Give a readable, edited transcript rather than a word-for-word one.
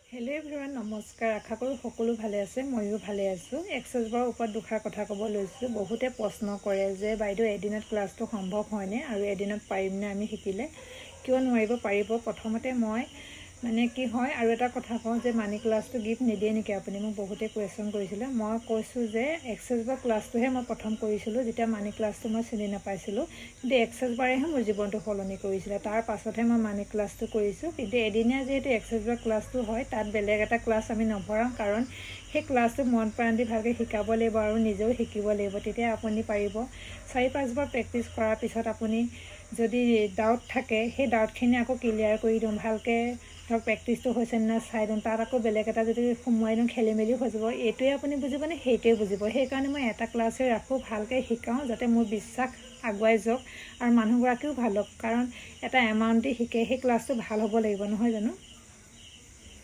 Hello' everyone, নমস্কাৰ। আশা কৰোঁ সকলো ভালে আছে, ময়ো ভালে আছোঁ। এক্সাৰচাইজ বাৰৰ ওপৰত দুষাৰ কথা ক'ব লৈছোঁ। বহুতে প্ৰশ্ন কৰে যে বাইদেউ এদিনত ক্লাছটো সম্ভৱ হয়নে আৰু এদিনত পাৰিমনে আমি শিকিলে? কিয় নোৱাৰিব, পাৰিব। প্ৰথমতে মই কি হয় আৰু এটা কথা কওঁ যে মানি ক্লাছটো গিফ্ট নিদিয়ে নেকি আপুনি? মোক বহুতে কুৱেশ্যন কৰিছিলে। মই কৈছোঁ যে এক্সাৰচাইজ বাৰ ক্লাছটোহে মই প্ৰথম কৰিছিলোঁ, যেতিয়া মানি ক্লাছটো মই চিনি নাপাইছিলোঁ। কিন্তু এক্সাৰচাইজ বাৰেহে মোৰ জীৱনটো সলনি কৰিছিলে। তাৰ পাছতহে মই মানি ক্লাছটো কৰিছোঁ। কিন্তু এদিনীয়া যিহেতু এক্সাৰচাইজ বাৰ ক্লাছটো হয়, তাত বেলেগ এটা ক্লাছ আমি নভৰাওঁ, কাৰণ সেই ক্লাছটো মন প্ৰাণ দি ভালকৈ শিকাব লাগিব আৰু নিজেও শিকিব লাগিব, তেতিয়া আপুনি পাৰিব। 4-5 বাৰ প্ৰেক্টিছ কৰাৰ পিছত আপুনি যদি ডাউট থাকে, সেই ডাউটখিনি আকৌ ক্লিয়াৰ কৰি দিওঁ। ভালকৈ ধৰক প্ৰেক্টিছটো হৈছে নে চাই দিওঁ। তাত আকৌ বেলেগ এটা যদি সোমোৱাই দিওঁ, খেলি মেলি হৈ যাব। এইটোৱে আপুনি বুজিবনে, সেইটোৱে বুজিব। সেইকাৰণে মই এটা ক্লাছে ৰাখোঁ, ভালকৈ শিকাওঁ, যাতে মোৰ বিশ্বাস আগুৱাই যাওক আৰু মানুহগৰাকীও ভাল হওক। কাৰণ এটা এমাউণ্ট দি শিকে, সেই ক্লাছটো ভাল হ'ব লাগিব, নহয় জানো?